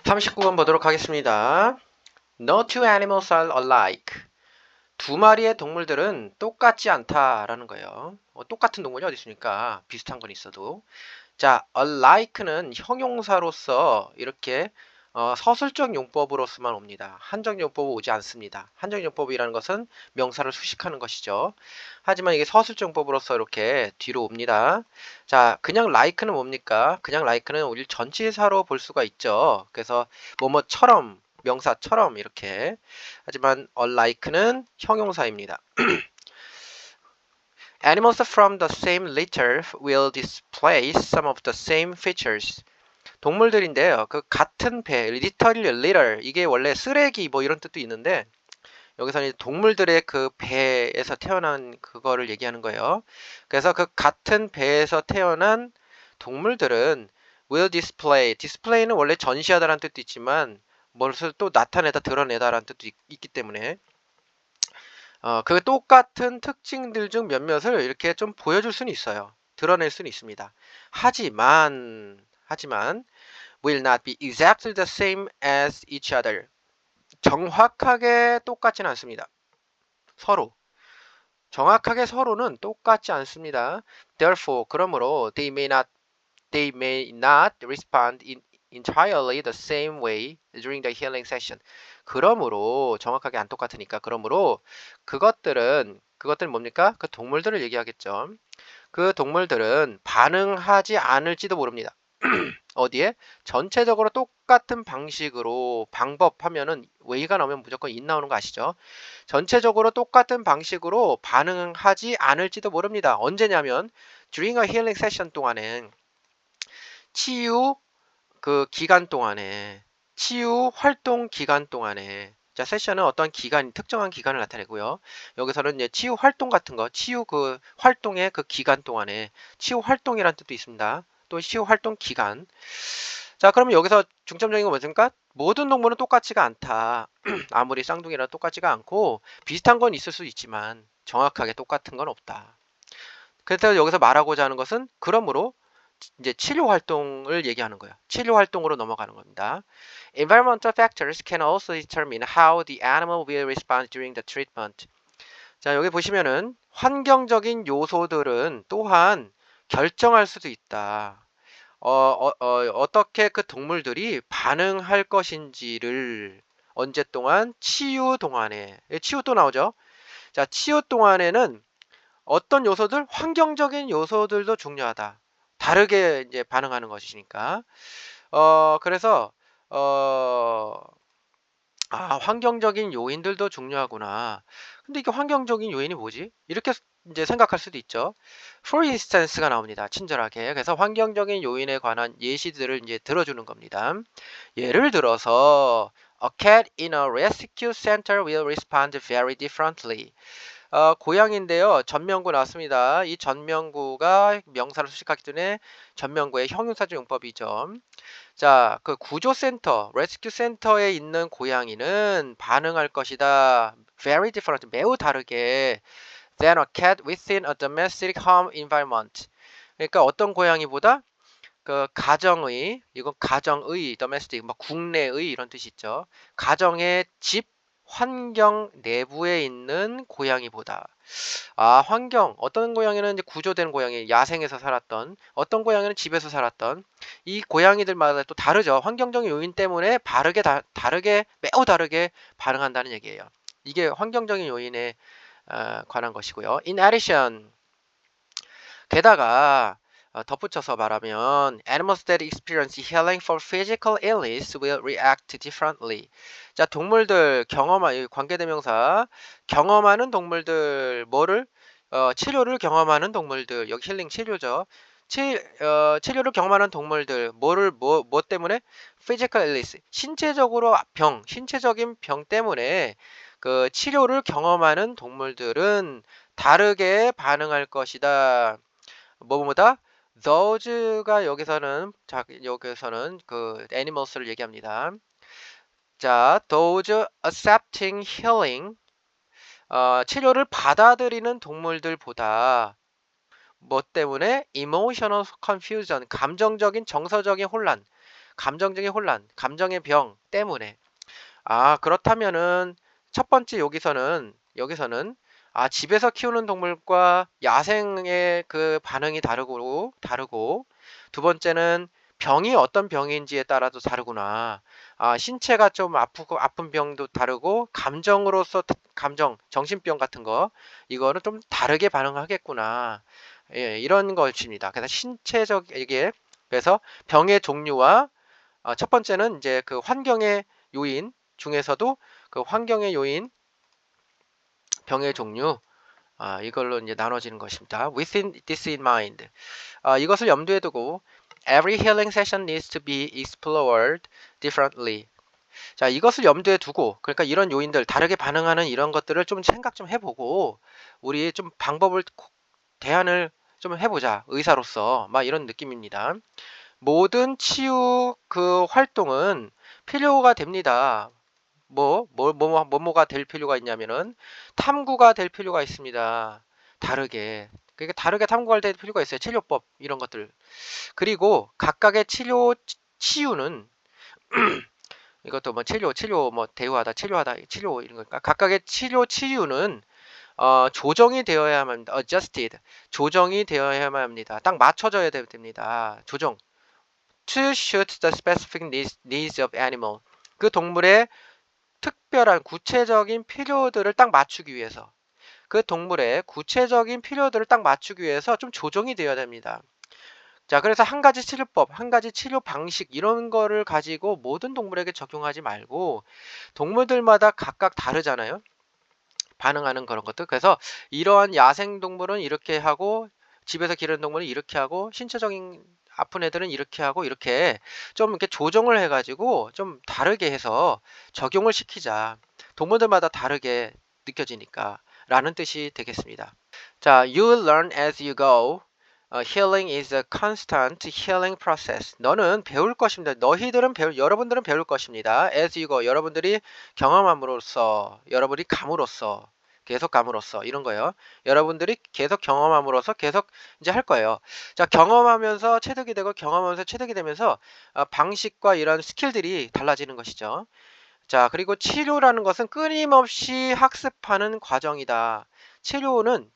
39번 보도록 하겠습니다. No two animals are alike. 두 마리의 동물들은 똑같지 않다라는 거예요. 똑같은 동물이 어디 있습니까? 비슷한 건 있어도. 자, alike는 형용사로서 이렇게 서술적 용법으로서만 옵니다. 한정 용법은 오지 않습니다. 한정 용법이라는 것은 명사를 수식하는 것이죠. 하지만 이게 서술적 용법으로서 이렇게 뒤로 옵니다. 자, 그냥 like는 뭡니까? 그냥 like는 우리 전치사로 볼 수가 있죠. 그래서 뭐뭐처럼 명사처럼 이렇게. 하지만 alike는 형용사입니다. Animals from the same litter will display some of the same features. 동물들인데요. 그 같은 배, litter, 이게 원래 쓰레기 뭐 이런 뜻도 있는데 여기서는 동물들의 그 배에서 태어난 그거를 얘기하는 거예요. 그래서 그 같은 배에서 태어난 동물들은 will display는 원래 전시하다라는 뜻도 있지만 무엇을 또 나타내다 드러내다라는 뜻도 있기 때문에 그 똑같은 특징들 중 몇몇을 이렇게 좀 보여줄 수는 있어요. 드러낼 수는 있습니다. 하지만 will not be exactly the same as each other. 정확하게 똑같지는 않습니다. 서로. 정확하게 서로는 똑같지 않습니다. Therefore, 그러므로 they may not respond entirely the same way during the healing session. 그러므로 정확하게 안 똑같으니까 그러므로 그것들은 뭡니까? 그 동물들을 얘기하겠죠. 그 동물들은 반응하지 않을지도 모릅니다. 어디에? 전체적으로 똑같은 방식으로 방법하면은 way가 나오면 무조건 in 나오는 거 아시죠? 전체적으로 똑같은 방식으로 반응하지 않을지도 모릅니다. 언제냐면 during a healing session 동안엔 치유 그 기간 동안에 치유 활동 기간 동안에 자 세션은 어떤 기간 특정한 기간을 나타내고요. 여기서는 이제 치유 활동 같은 거 치유 그 활동의 그 기간 동안에 치유 활동이라는 뜻도 있습니다. 또 치유 활동 기간. 자 그러면 여기서 중점적인 건 뭐습니까? 모든 동물은 똑같지가 않다. 아무리 쌍둥이라 똑같지가 않고 비슷한 건 있을 수 있지만 정확하게 똑같은 건 없다. 그래서 여기서 말하고자 하는 것은 그러므로 이제 치료 활동을 얘기하는 거예요. 치료 활동으로 넘어가는 겁니다. Environmental factors can also determine how the animal will respond during the treatment. 자, 여기 보시면은 환경적인 요소들은 또한 결정할 수도 있다. 어떻게 그 동물들이 반응할 것인지를 언제 동안? 치유 동안에. 치유 또 나오죠? 자, 치유 동안에는 어떤 요소들? 환경적인 요소들도 중요하다. 다르게 이제 반응하는 것이니까. 그래서 어, 환경적인 요인들도 중요하구나. 근데 이게 환경적인 요인이 뭐지? 이렇게 이제 생각할 수도 있죠. For instance가 나옵니다. 친절하게. 그래서 환경적인 요인에 관한 예시들을 이제 들어주는 겁니다. 예를 들어서 A cat in a rescue center will respond very differently. 고양이인데요. 전명구 나왔습니다. 이 전명구가 명사를 수식하기 때문에 전명구의 형용사적 용법이죠. 자, 그 구조센터, 레스큐 센터에 있는 고양이는 반응할 것이다. Very different, 매우 다르게 than a cat within a domestic home environment. 그러니까 어떤 고양이보다 그 가정의, 이건 가정의, domestic, 뭐 국내의 이런 뜻이 있죠. 가정의 집, 환경 내부에 있는 고양이보다 환경 어떤 고양이는 이제 구조된 고양이 야생에서 살았던 어떤 고양이는 집에서 살았던 이 고양이들마다 또 다르죠. 환경적인 요인 때문에 다르게 매우 다르게 반응한다는 얘기예요. 이게 환경적인 요인에 관한 것이고요. In addition 게다가 덧붙여서 말하면 animals that experience healing for physical illness will react differently. 자, 동물들 관계대명사 경험하는 동물들 뭐를 치료를 경험하는 동물들 여기 힐링 치료죠. 치료를 경험하는 동물들 뭐 때문에 physical illness 신체적인 병 때문에 그 치료를 경험하는 동물들은 다르게 반응할 것이다. 뭐뭐다? those가 여기서는 그 animals를 얘기합니다. 자, those accepting healing 치료를 받아들이는 동물들보다 뭐 때문에 emotional confusion 감정적인 정서적인 혼란 감정적인 혼란, 감정의 병 때문에. 그렇다면은 첫 번째 여기서는 집에서 키우는 동물과 야생의 그 반응이 다르고 두 번째는 병이 어떤 병인지에 따라도 다르구나. 신체가 좀 아픈 병도 다르고 감정, 정신병 같은 거 이거는 좀 다르게 반응하겠구나. 예, 이런 것입니다. 그래서 신체적이게 그래서 병의 종류와 첫 번째는 이제 그 환경의 요인 중에서도 그 환경의 요인, 병의 종류, 이걸로 이제 나눠지는 것입니다. Within this in mind, 이것을 염두에 두고 every healing session needs to be explored differently. 자, 이것을 염두에 두고 그러니까 이런 요인들 다르게 반응하는 이런 것들을 좀 생각 좀 해보고 우리 좀 대안을 좀 해보자 의사로서 막 이런 느낌입니다. 모든 치유 그 활동은 필요가 됩니다. 뭐가 될 필요가 있냐면은 탐구가 될 필요가 있습니다. 다르게. 그러니까 다르게 탐구할 될 필요가 있어요. 치료법 이런 것들. 그리고 각각의 치유는 이것도 뭐 치료 뭐 대우하다 치료 이런 거니까 각각의 치유는 조정이 되어야만 합니다. adjusted 조정이 되어야만 합니다. 딱 맞춰져야 됩니다. 조정. To suit the specific needs of animal. 그 동물의 특별한 구체적인 필요들을 딱 맞추기 위해서 그 동물의 구체적인 필요들을 딱 맞추기 위해서 좀 조정이 되어야 됩니다. 자, 그래서 한 가지 치료법, 한 가지 치료 방식 이런 거를 가지고 모든 동물에게 적용하지 말고 동물들마다 각각 다르잖아요. 반응하는 그런 것들. 그래서 이러한 야생 동물은 이렇게 하고 집에서 기르는 동물은 이렇게 하고 신체적인 아픈 애들은 이렇게 하고 이렇게 좀 이렇게 조정을 해가지고 좀 다르게 해서 적용을 시키자. 동물들마다 다르게 느껴지니까 라는 뜻이 되겠습니다. 자, you learn as you go. Healing is a constant healing process. 너는 배울 것입니다. 여러분들은 배울 것입니다. As you go. 여러분들이 경험함으로써, 여러분이 감으로써, 계속 감으로써 이런 거예요. 여러분들이 계속 경험함으로써 계속 이제 할 거예요. 자, 경험하면서 체득이 되고 경험하면서 체득이 되면서 방식과 이런 스킬들이 달라지는 것이죠. 자, 그리고 치료라는 것은 끊임없이 학습하는 과정이다. 치료는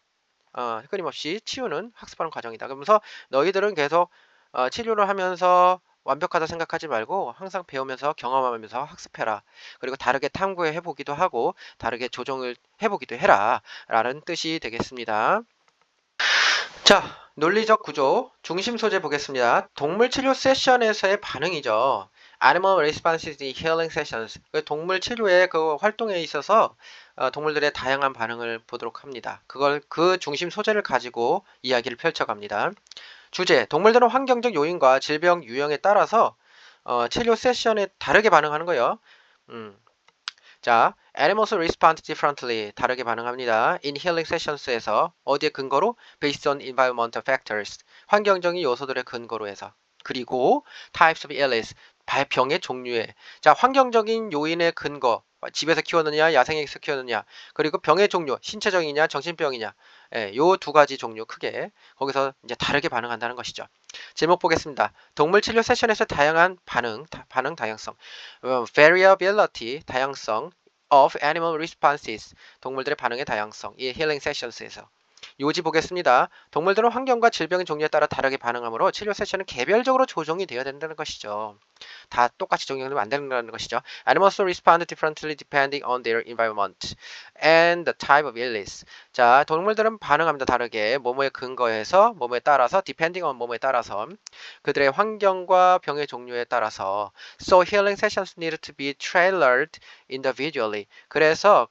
끊임없이 치유는 학습하는 과정이다. 그러면서 너희들은 계속 치료를 하면서 완벽하다 생각하지 말고 항상 배우면서 경험하면서 학습해라. 그리고 다르게 탐구해 보기도 하고 다르게 조정을 해보기도 해라. 라는 뜻이 되겠습니다. 자, 논리적 구조, 중심 소재 보겠습니다. 동물 치료 세션에서의 반응이죠. Animal Responses in Healing Sessions. 동물 치료의 그 활동에 있어서 동물들의 다양한 반응을 보도록 합니다. 그 중심 소재를 가지고 이야기를 펼쳐갑니다. 주제, 동물들은 환경적 요인과 질병 유형에 따라서 치료 세션에 다르게 반응하는 거예요. 자, animals respond differently. 다르게 반응합니다. In healing sessions에서 어디에 근거로? Based on environmental factors. 환경적인 요소들의 근거로 해서. 그리고 types of illness. 병의 종류에. 자, 환경적인 요인의 근거. 집에서 키웠느냐, 야생에서 키웠느냐. 그리고 병의 종류. 신체적이냐, 정신병이냐. 예, 요 두 가지 종류 크게. 거기서 이제 다르게 반응한다는 것이죠. 제목 보겠습니다. 동물 치료 세션에서 다양한 반응 다양성. variability, 다양성 of animal responses, 동물들의 반응의 다양성, 이 healing sessions에서. 요지 보겠습니다. 동물들은 환경과 질병의 종류에 따라 다르게 반응하므로 치료 세션은 개별적으로 조정이 되어야 된다는 것이죠. 다 똑같이 적용되면 안 된다는 것이죠. Animals respond differently depending on their environment and the type of illness. 자, 동물들은 반응합니다. 다르게 뭐뭐에 근거해서 뭐뭐에 따라서 depending on 뭐뭐에 따라서 그들의 환경과 병의 종류에 따라서 So healing sessions need to be tailored individually. 그래서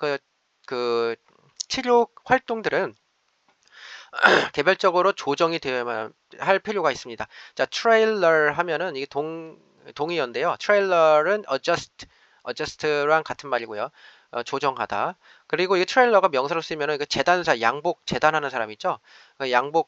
그 치료 활동들은 개별적으로 조정이 되어야만 할 필요가 있습니다. 자, 트레일러 하면은 이게 동의어인데요. 트레일러는 adjust랑 같은 말이고요. 조정하다. 그리고 이 트레일러가 명사로 쓰면은 재단하는 사람 있죠.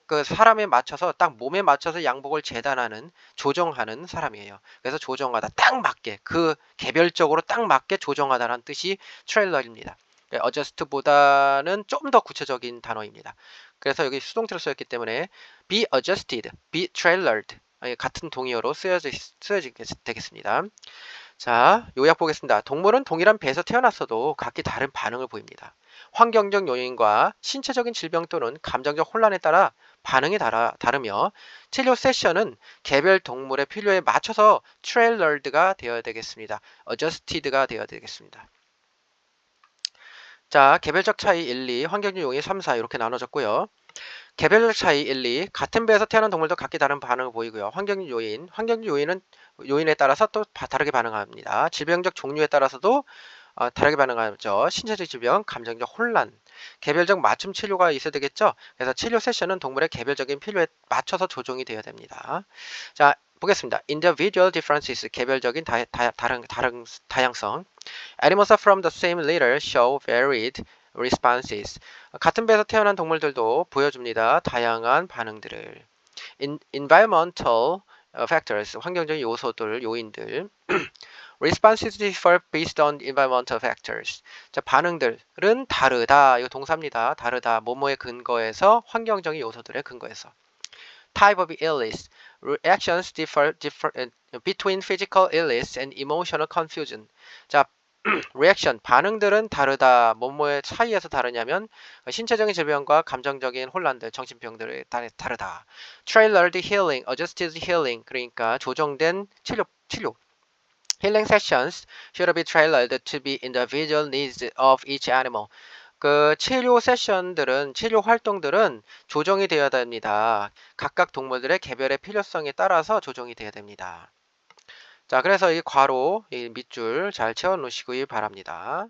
그 사람에 맞춰서 딱 몸에 맞춰서 양복을 재단하는 조정하는 사람이에요. 그래서 조정하다 딱 맞게 그 개별적으로 딱 맞게 조정하다라는 뜻이 트레일러입니다. adjust보다는 좀 더 구체적인 단어입니다. 그래서 여기 수동태로 쓰였기 때문에 be adjusted, be tailored 같은 동의어로 쓰여지게 되겠습니다. 자, 요약 보겠습니다. 동물은 동일한 배에서 태어났어도 각기 다른 반응을 보입니다. 환경적 요인과 신체적인 질병 또는 감정적 혼란에 따라 반응이 다르며 치료 세션은 개별 동물의 필요에 맞춰서 트레일러드가 되어야 되겠습니다. 어저스티드가 되어야 되겠습니다. 자, 개별적 차이 1, 2, 환경적 요인 3, 4 이렇게 나눠졌고요. 개별적 차이 1, 2, 같은 배에서 태어난 동물도 각기 다른 반응을 보이고요. 환경적 요인은 요인에 따라서 또 다르게 반응합니다. 질병적 종류에 따라서도 다르게 반응하죠. 신체적 질병, 감정적 혼란, 개별적 맞춤 치료가 있어야 되겠죠. 그래서 치료 세션은 동물의 개별적인 필요에 맞춰서 조정이 되어야 됩니다. 자, 보겠습니다. Individual differences, 개별적인 다양성. Animals from the same litter show varied responses. 같은 배에서 태어난 동물들도 보여줍니다. 다양한 반응들을. Environmental factors, 환경적인 요인들. Responses differ based on environmental factors. 자, 반응들은 다르다. 이거 동사입니다. 다르다. 뭐뭐의 근거에서 환경적인 요소들의 근거에서. Type of illness. Reactions differ between physical illness and emotional confusion. 자, reaction 반응들은 다르다. 뭐뭐의 차이에서 다르냐면 신체적인 질병과 감정적인 혼란들, 정신병들이 다르다. Tailored healing, adjusted healing 그러니까 조정된 치료. Healing sessions should be tailored to be individual needs of each animal. 그 치료 세션들은 치료 활동들은 조정이 되어야 됩니다. 각각 동물들의 개별의 필요성에 따라서 조정이 되어야 됩니다. 자, 그래서 이 괄호, 이 밑줄 잘 채워 놓으시기 바랍니다.